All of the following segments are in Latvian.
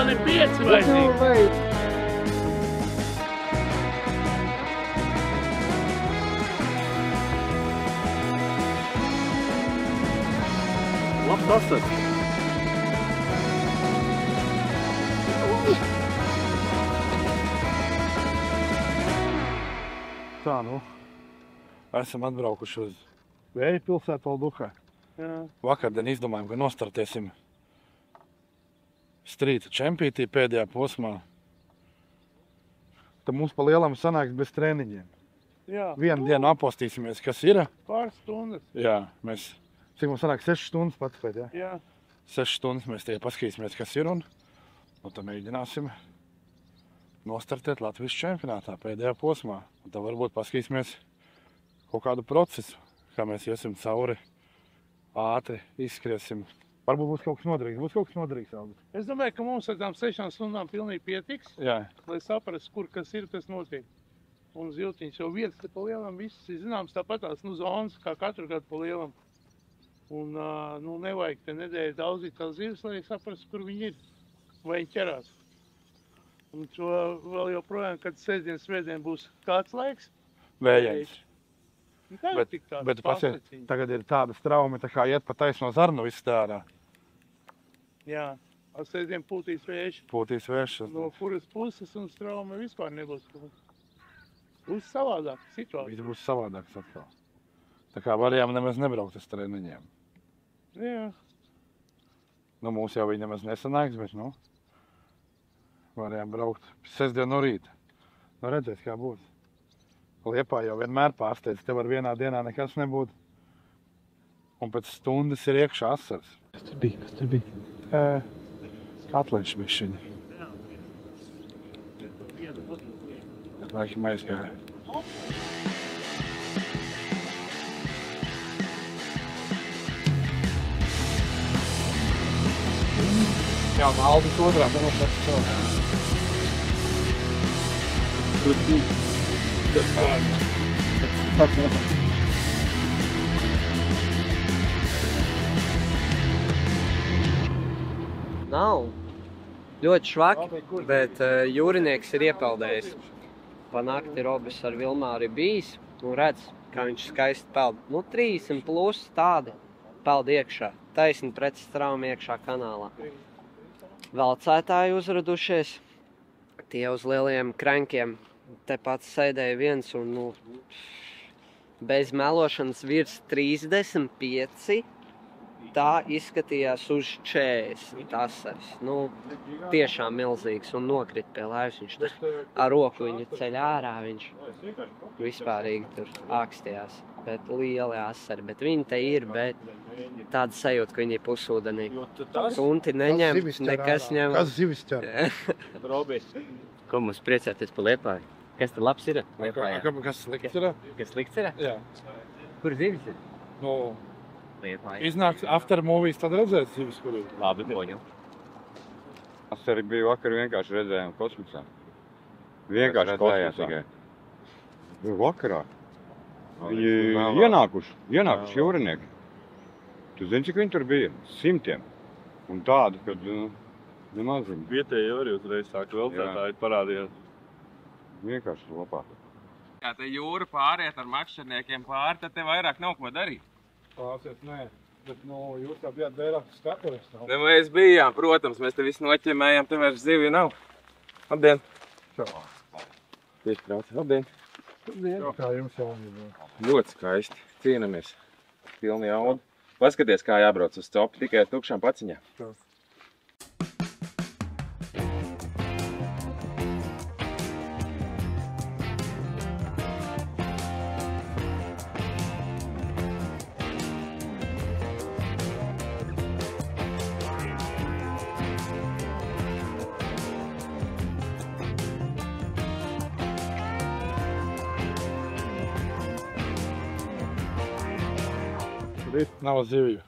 Apelni 5 vajadzīgi. Labs asars. Tā, nu, esam atbraukuši uz Vēja pilsētu Olduhai. Vakardien izdomājam, ka nostartēsim strīta čempītī pēdējā posmā. Tad mums pa lielam sanāks bez treniņiem. Vienu dienu apostīsimies, kas ir. Pāris stundas. Jā, mēs, cik mums sanāk 6 stundas patspēt, jā? Jā. 6 stundas mēs tie paskatīsimies, kas ir, un tad mēģināsim nostartēt Latvijas čempionātā pēdējā posmā. Un tad varbūt paskatīsimies kaut kādu procesu, kā mēs iesim cauri, ātri izskriesim. Varbūt būs kaut kas noderīgs. Aldis. Es domāju, ka mums ar tām 6 stundām pilnīgi pietiks, Jā. lai saprastu, kur kas ir, kas notiek. Un ziltiņš jau vietas, ka pa lielam viss ir zināms, tāpatās, zonas, kā katru gadu pa lielam. Un, nevajag te nedēļu daudzīt tās zivis, lai saprastu, kur viņi ir, vai viņi ķerās. Un šo vēl joprojām, kad sestdien, svētdien būs kāds laiks. Vējains. Bet pasiet, tagad ir tāda straumi, tā kā iet pa taisno zarnu viss tārā. Jā, sestdien pūtīs vējš. Pūtīs vējš. No kuras puses un straumi vispār nebūs. Būs savādāk situācija. Viss būs savādāks atkal. Tā kā varējām nemaz nebraukt uz treniņiem. Jā. Nu, mums jau viņi nemaz nesanāks, bet, varējām braukt sestdien no rīta. Nu, redzēs, kā būs. Liepā jau vienmēr pārsteidz, te var vienā dienā nekas nebūt. Un pēc stundas ir iekšā asars. Kas tur bija? Katliņš bišķiņi. Laikam aizgāja. Jā, Aldis otrā, Nav. Ļoti švaki, bet jūrinieks ir iepeldējis. Pa nakti Robis ar Vilmāru ir bijis un redz, kā viņš skaisti peld. 30 plus tādi peld iekšā, taisni pret straumu iekšā kanālā. Valcētāji uzradušies, tie uz lieliem krankiem. Te pats sēdēja viens un, bez melošanas virs 35, tā izskatījās uz 40 asaris. Tiešām milzīgs un nokrit pie laivas. Viņš ar roku viņu ceļ ārā, viņš vispārīgi tur ākstījās. Bet lieli asari, bet viņi te ir, bet tāda sajūta, ka viņi ir pusūdenī. Sunti neņem, nekas ņem. Kas zivis ķer? Robis. Ko mums priecāties pa Liepāju? Kas te labs ir? Kas slikts ir? Kas slikts ir? Jā. Kur zivis ir? Liepāja. Iznāks after movies, tad redzēt zivis, kur ir. Labi, poņu. Es arī biju vakar vienkārši redzējām kosmosā. Vienkārši kosmosā tikai. Vakarā. Viņi ienākuši jūrinieki. Tu zini, cik viņi tur bija? 100. Un tādu, kad nemaz viņi. Vietēji arī uzreiz sāk velcētāji parādījās. Vienkārši lopā. Ja te jūra pāriet ar makšķerniekiem pāri, tad te vairāk nav ko darīt. Klausies, nē. Bet, jūs jau bijāt vairāk skatuves. Ne, mēs bijām, protams, mēs te visu noķemējām, te vairs zivju nav. Labdien! Čau! Tieši prāt, labdien! Kā jums jaunībā? Ļoti skaisti. Cīnamies. Pilni jaudu. Paskaties, kā jābrauc uz copu, tikai ar tukšām paciņām. Čau. Nav zivju.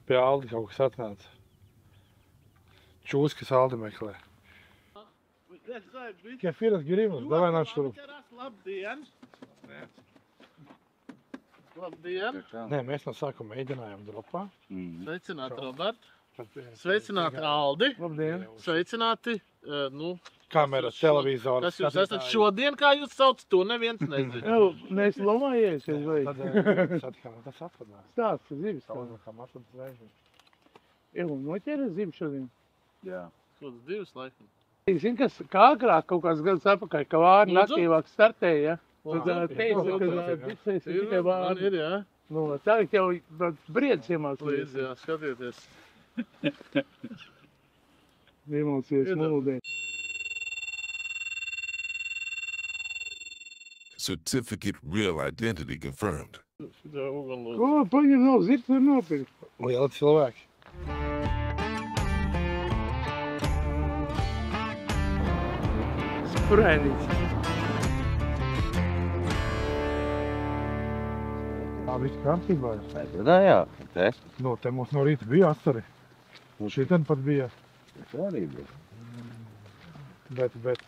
Pie Aldi kaut kas atnāca. Čūskas Aldi meklē. Kefīras grimas, davai nāc šurp. Labdien! Labdien! Nē, mēs no sākuma mēģinājām dropā. Sveicināt, Robert! Sveicināti, Aldi. Labdien. Sveicināti. Kamera, televizors. Kas jūs esat šodien, kā jūs sauc, to neviens nezina. Jau, mēs lomājies, es vai. Tad kā tas atpadās? Stāsts, zivis. Kā mašas zvēži. Jau, noķēra zivis šodien. Jā. Kāds divas laikam. Zini, kas kā agrāk kaut kāds gadus atpakaļ, ka vārni Lūdzu? aktīvāk startēja, ja? Tad teica, Jā. ka visais ir tikai Man vārni. ir, jā. Nu, tagad jau briedis iemācījies. Līdz, jā, skatieties. Iemācījies mūdēt. Certificate real identity confirmed. Šitā ugunlūdzu. Ko, paņem nav zirts, var nopirkt. Lieli cilvēki. Sprēnīts. Tā viss kārtībā. Jā, te. Nu, te mums no rīta bija asari. Un šitien pat bija. Arī bija. Bet,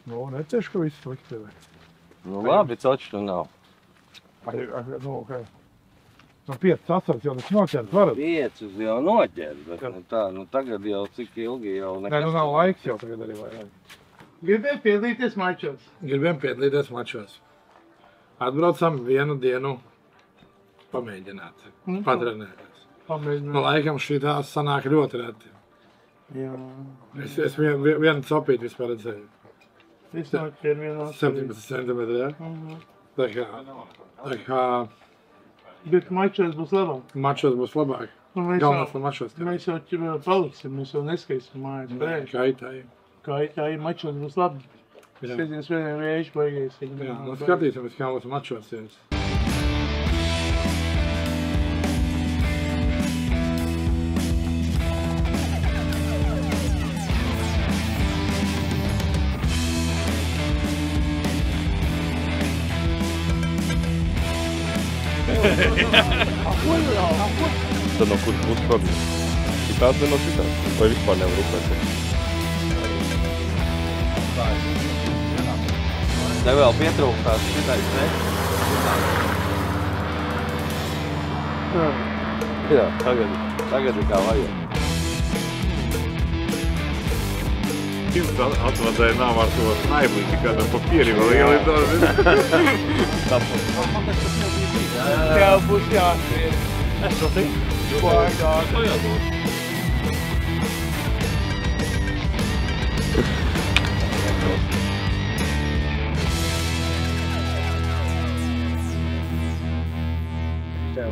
nu, netieši, ka viss slikti. Nu labi, taču tu nav. Nu, okay. Nu, 5 asaras jau tas noķert varat. 5 jau noķēr, bet nu tā, nu tagad jau cik ilgi jau Nē, nu nav laiks jau tagad arī vairāk. Gribēju piedalīties mačos. Gribējām piedalīties mačos. Atbraucam vienu dienu pamēģināt, patrenēties. Nu, Pamēģināt. laikam šī tā sanāk ļoti reti. Jā. Es vienu copīti vispār redzēju. Viss noķēr vienā. 17 centimetri, ja? Tā kā Bet mačos būs labāk. mačos būs labāk. Nu, mēs Galvenās jau, no mačos. mēs jau paliksim, mēs jau neskaisim mājās priekš. Kaitāji. Kā tā ir mačos būs labi. Jā. Skaties, vieniem vējš baigies. Jā, nu skatīsimies, kā mūsu mačos ies. Tad no kuras puses pabīd? Šitās vai no šitās? Vai vispār nevar upēt? Tev vēl pietrūkst tās šitais, ne? Jā, tagad ir kā vajag. Jums atvadēja nav ar to snaibli, kādam papīri vēl ielidot. Tev būs jāsviet. Es to tiku.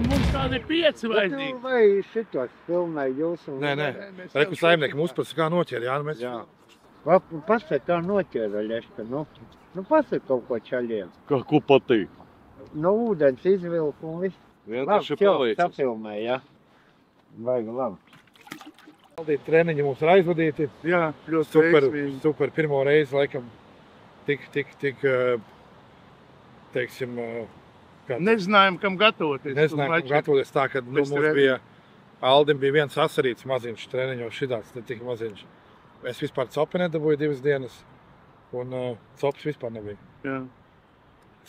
Mums kādi 5 vajadzīgi. Vai šitos filmē jūs un... Nē. Reku saimniekam uzprasa, kā noķēr, jā? Nu mēs... Jā. Pasaka, kā noķēra ļeška, nu pasaka kaut ko čaļiem. Ko patīk? No ūdens izvilk un viss. Vienkārši Labi, palicis. sapilmē, jā. Vajag labi. Valdīt treniņi mums ir aizvadīti. Jā, ļoti veiksmīgi. Super pirmo reizi, laikam, tik, teiksim, Nezinājām, kam gatavoties. nezinājām, kam gatavoties tā, ka mums bija, Aldim bija viens asarīts maziņš treniņos šitāds, tad tik maziņš. Es vispār copi nedabūju 2 dienas, un cops vispār nebija. Jā.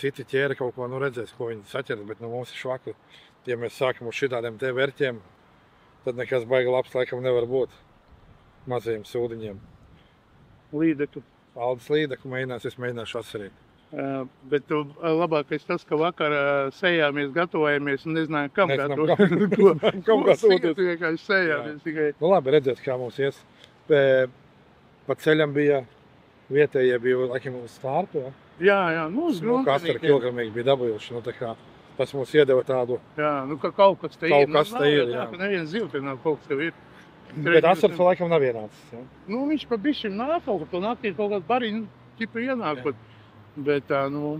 Citi ķēra kaut ko, nu redzēs, ko viņi saķeras, bet nu mums ir švakli. Ja mēs sākam uz šitādiem te vērķiem, tad nekas baigi labs laikam nevar būt mazajiem sūdiņiem. Līdekli. Aldis līdekli mēģinās, es mēģināšu asarīt. Bet labākais tas, ka vakar sējāmies, gatavojamies un nezinājām, kam Nezinām, gatavoties. kam gatavoties. Vienkārši sējāmies tikai. Nu labi, redzēt, kā mums ies. Pa ceļam bija, vietējie bija, laikam, uz stārpu, ja? Jā, nu uz Nu, katru kilogramīgi bija dabūjuši, nu tā kā tas mums iedeva tādu. Jā, nu ka kaut kas te ir. Kaut kas te ir, jā. Ka neviens zivs te nav, kaut kas tev ir. Bet asars vēl laikam nav ienācis, ja? Nu, viņš pa bišķim nāk kaut kur, to naktī kaut kāds bariņu tipa ienāk, bet tā, nu,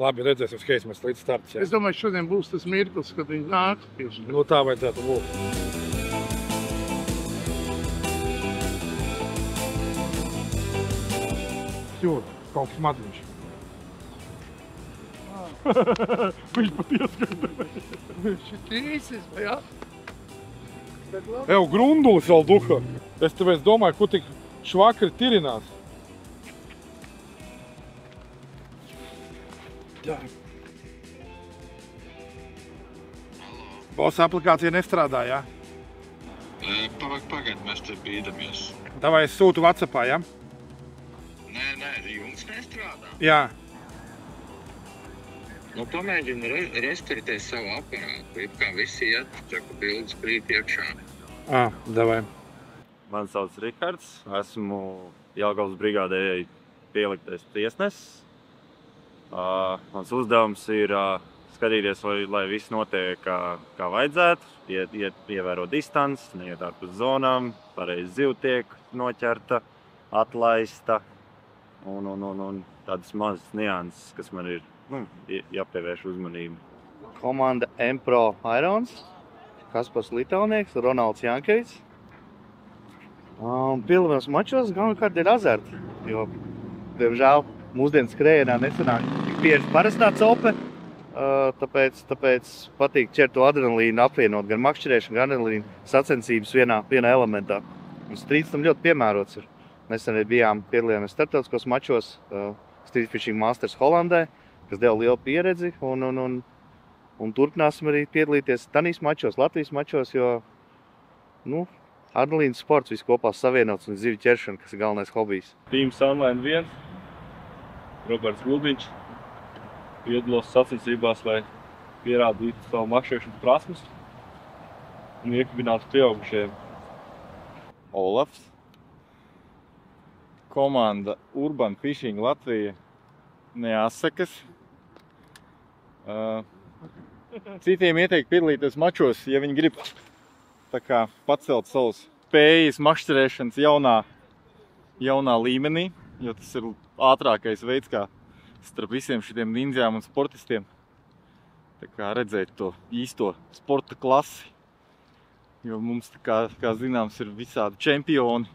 Labi, redzēsim, skatīsimies līdz starts, ja? es domāju, šodien būs tas mirklis, kad viņi nāk tieši. Nu tā vajadzētu būt. Jūt, kaut kas maziņš. Viņš pat ieskatās. Viņš ir tīsis, jā. Ev, grundulis vēl duha. Es tev domāju, ko tik švakri tirinās. Jā. Boss aplikācija nestrādā, jā? Pagaid, mēs te bīdamies. Davai es sūtu WhatsAppā, ja? Nē, jums nestrādā. Jā. Nu, pamēģini restartēt savu aparātu, kā visi iet, čaku bildes krīt iekšā. Davai. Mani sauc Rihards, esmu Jelgavas brigādē pieliktais tiesnesis. Mans uzdevums ir skatīties, lai viss notiek kā vajadzētu, ievēro distanci, neiet ārpus zonām, pareizi zivu tiek noķerta, atlaista un tādas mazas nianses, kas man ir jāpievērš uzmanību. Komanda M-Pro Irons, Kaspars Litaunieks, Ronalds Jankevits. Pielietojums mačos galvenokārt ir azarti, jo, diemžēl, mūsdienas skrējienā nesanāk pieredze parastā cope, tāpēc patīk ķert to adrenalīnu, apvienot gan makšķerēšanu, gan adrenalīnu sacensības vienā elementā. Un strīds tam ļoti piemērots ir. Nesen piedalījāmies starptautiskos mačos Street Fishing Masters Holandē, kas deva lielu pieredzi, un turpināsim arī piedalīties tanīs mačos, Latvijas mačos, jo, adrenalīnas sports viss kopā savienots un zivju ķeršana, kas ir galvenais hobijs. Teams Online 1, Roberts Gulbiņš, piedalos sacensībās, lai pierādītu savu makšķerēšanas prasmes un iekabinātu pieaugušajiem. Olafs, komanda Urban Fishing Latvija neasakas. Citiem ieteikt piedalīties mačos, ja viņi grib tā kā pacelt savus spējas makšķerēšanas jaunā līmenī, jo tas ir ātrākais veids, kā starp visiem šitiem ninjām un sportistiem tā kā redzēt to īsto sporta klasi. Jo mums, kā zināms, ir visādi čempioni,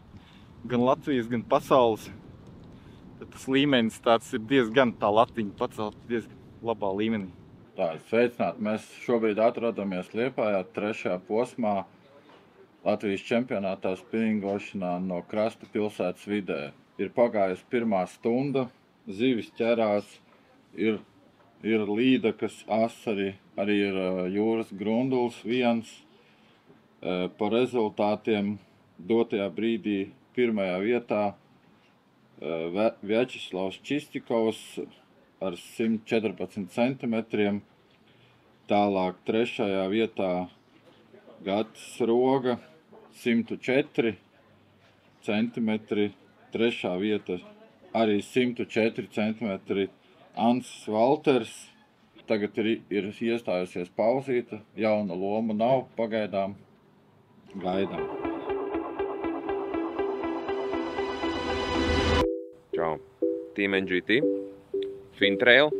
gan Latvijas, gan pasaules. Tad tas līmenis tāds ir diezgan tā latiņa pacelt diezgan labā līmenī. Tā, sveicināti. Mēs šobrīd atrodamies Liepājā 3. posmā Latvijas čempionātā spinningošanā no krasta pilsētas vidē. Ir pagājusi 1. stunda, zivis ķerās, ir līdakas, asari, arī ir jūras grunduls viens. Pa rezultātiem dotajā brīdī 1. vietā Vjačeslavs Čistikovs ar 114 centimetriem, tālāk 3. vietā Gatis Roga 104 centimetri, 3. vieta arī 104 centimetri Ansis Valters. Tagad ir iestājusies pauzīte, jauna loma nav, pagaidām gaidām. Čau, Team NGT, Fintrail,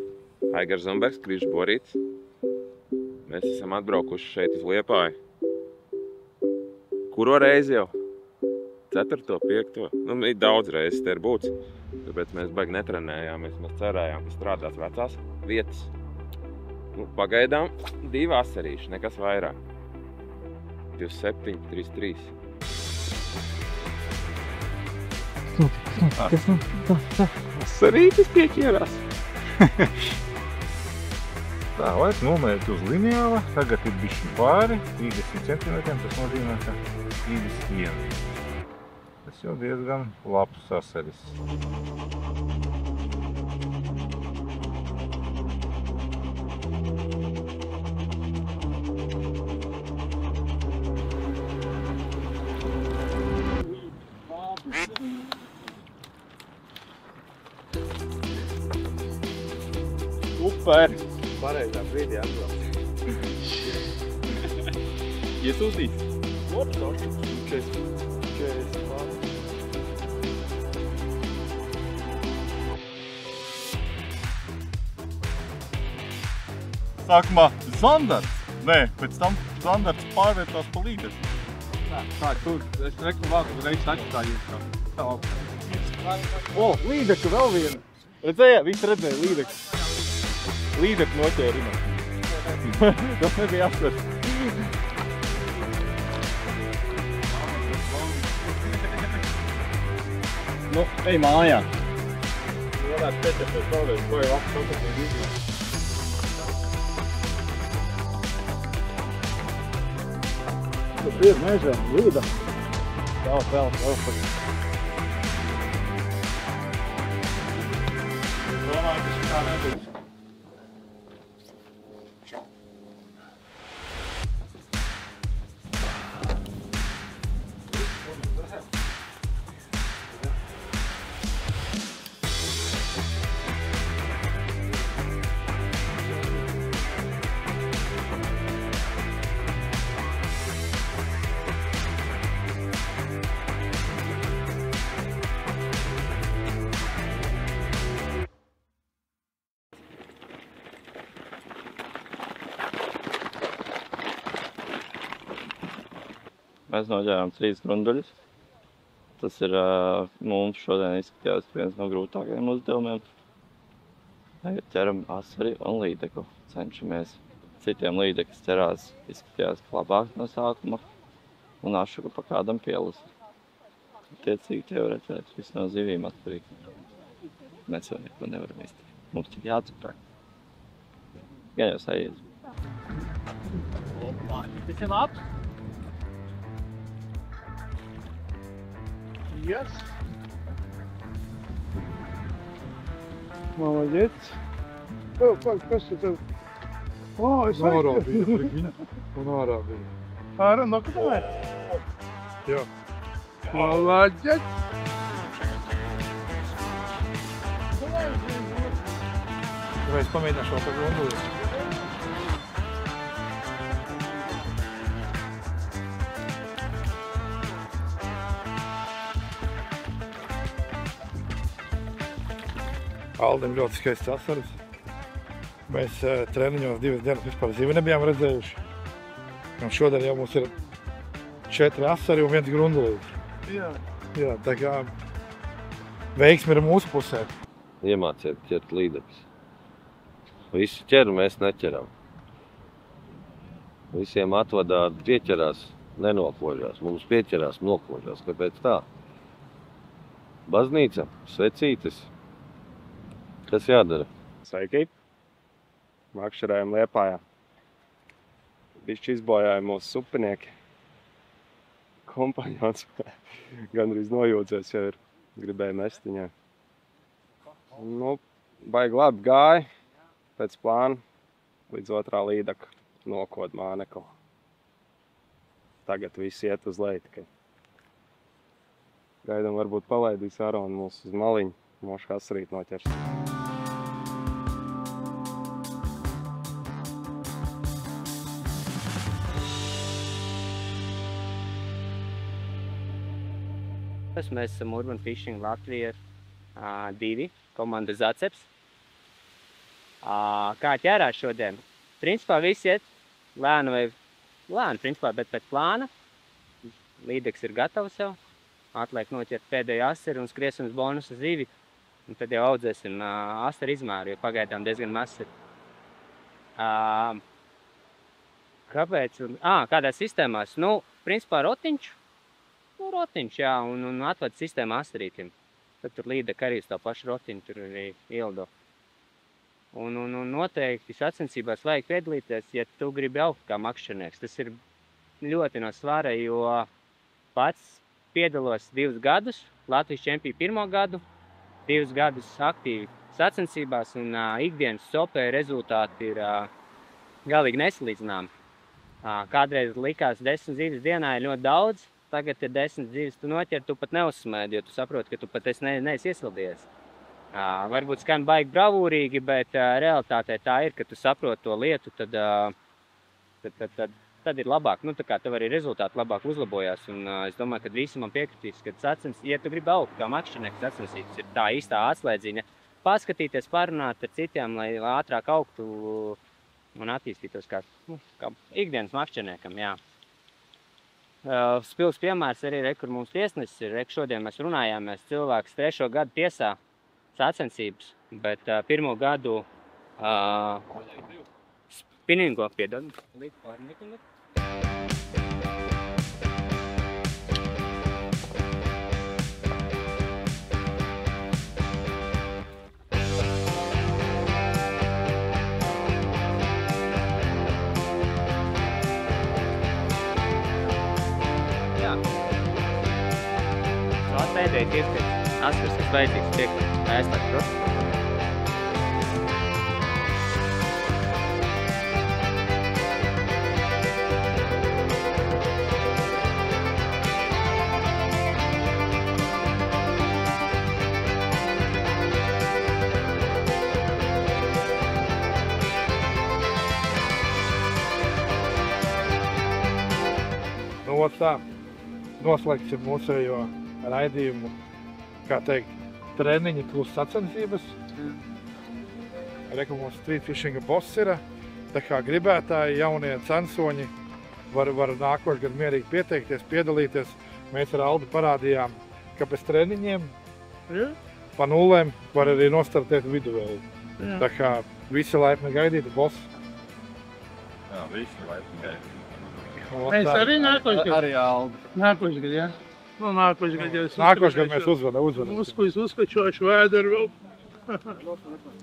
Aigars Zumbergs, Krišs Borīts. Mēs esam atbraukuši šeit uz Liepāju. Kuro reizi jau? 4., 5. Ir daudz reizes te ir būts, tāpēc mēs baigi netrenējāmies. Mēs cerējām, ka strādās vecās vietas. Pagaidām 2 asarīši, nekas vairāk. 27, 33. Asarītis pieķierās. Tā, vajag nomēt uz lineāla. Tagad ir bišķi pāri, 30 centimetriem, tas nozīmē, ka 31. Tas jau diezgan labs asaris. Super! Pareizā brīdī atbrauc. Iesūtīts? Lopstoši. 40 pāri. Sākumā Zandarts. Nē, pēc tam Zandarts pārvietās pa līderi. Tā, tur. Es neku vāku reiz atšķājies. Tā. O, līdeka vēl viena. Redzēja? Visi redzēja līdeku. Līdeku noķērinā. Tas nebija apsvers. Ej mājā. Varētu pēķēties vēlreiz, vai labs atraktīvi izmēr. Tas ir mežiem, līda. Vēl. Domāju, ka tā nebūs. Mēs noģērām 3 grunduļus. Tas ir mums šodien izskatījās viens no grūtākajiem uzdevumiem. Tagad ķeram asari un līdeku. Cenšamies. Citiem līdekas ķerās izskatījās labāk no sākuma un ašuku pa kādam pielasa. Tiecīgi te var redzēt, viss no zivīm atkarīgi. Mēs jau neko nevaram izdarīt. Mums tik jāatsaprāk. Gan jau sajies. Tas ir labs? Yes. Молодец. Kas tu tev? Es Ārā bija. Un ārā bija. Ārā nokatamēt? Jā. Молодец. Es pamēģināšu vēl par gonduli. Aldim ļoti skaists asaras. Mēs treniņos 2 dienas vispār zivi nebijām redzējuši. Un šodien jau mums ir 4 asari un 1 grundulīts. Jā. Jā, tā kā veiksme ir mūsu pusē. Iemāciet ķert līdekus. Visi ķer, mēs neķeram. Visiem atvadā pieķerās, nenokožās. Mums pieķerās, nokožās. Kāpēc tā? Baznīca, svecītes. Kas jādara? Sveiki! Makšķerējam Liepājā. Bišķi izbojāja mūsu supinieki. Kompaņons gandrīz nojūdzies jau ir. Gribēja mest viņai. Nu, baigi labi gāja. Pēc plāna līdz 2. līdaka nokod mānekli. Tagad visi iet uz leju tikai. Gaidām varbūt palaidīs Aronu mūs uz maliņu. Mošu asarīt noķers. Mēs esam Urban Fishing Latvija 2, komanda Zaceps. Kā ķērās šodien? Principā visi iet lēni, principā, bet pēc plāna. Līdeks ir gatavs jau. Atliek noķert pēdējo asari un skriesim uz bonusa zivi. Un tad jau audzēsim asari izmēru, jo pagaidām diezgan maz ir. Kāpēc? Kādā sistēmās? Nu, principā rotiņš. Rotiņš, jā, un atved sistēmu asarītim. Tad tur līdeka arī uz tā pašu rotiņu, tur arī ieldo. Un noteikti sacensībās vajag piedalīties, ja tu gribi augt kā makšķernieks. Tas ir ļoti no svara, jo pats piedalos 2 gadus, Latvijas čempiju 1. gadu, 2 gadus aktīvi sacensībās, un ikdienas sopē rezultāti ir galīgi nesalīdzināmi. Kādreiz likās 10 zivis dienā ir ļoti daudz, tagad ir 10 zivis tu noķer, tu pat neuzsmēdi, jo tu saproti, ka tu pat neesi iesildies. Varbūt skan baigi bravūrīgi, bet realitātē tā ir, ka tu saproti to lietu, tad ir labāk. Nu, tā kā tev arī rezultāti labāk uzlabojās. Un es domāju, ka visi man piekritīs, ka ja tu gribi augt kā makšķernieks, sacensības ir tā īstā atslēdziņa. Paskatīties, parunāt ar citiem, lai ātrāk augtu un attīstītos kā ikdienas makšķerniekam, jā. Spilgs piemērs arī ir, kur mums tiesnesis ir. Šodien mēs runājāmies, cilvēks 3. gadu tiesā sacensības, bet 1. gadu spinningo piedod. mierīgi iekriet. Atceries, tas vajadzīgs tiek ēstāt procesu. Nu, ot tā, noslēgsim mūsējo raidījumu, kā teikt, treniņi plus sacensības. Reku mums street fishinga boss ir, tā kā gribētāji, jaunie censoņi var nākošgad mierīgi pieteikties, piedalīties. Mēs ar Aldi parādījām, ka bez treniņiem pa nulēm var arī nostartēt vidu vēl. Tā kā visi laipni gaidīti, boss. Jā, visi laipni gaidīti. Mēs arī nākošgad. Arī Aldi. Nākošgad, jā. Nu, nākošgad, ja es Nākošgad mēs uzvedam. Uzskačošu vēderu vēl.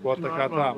Ko tā kā tā.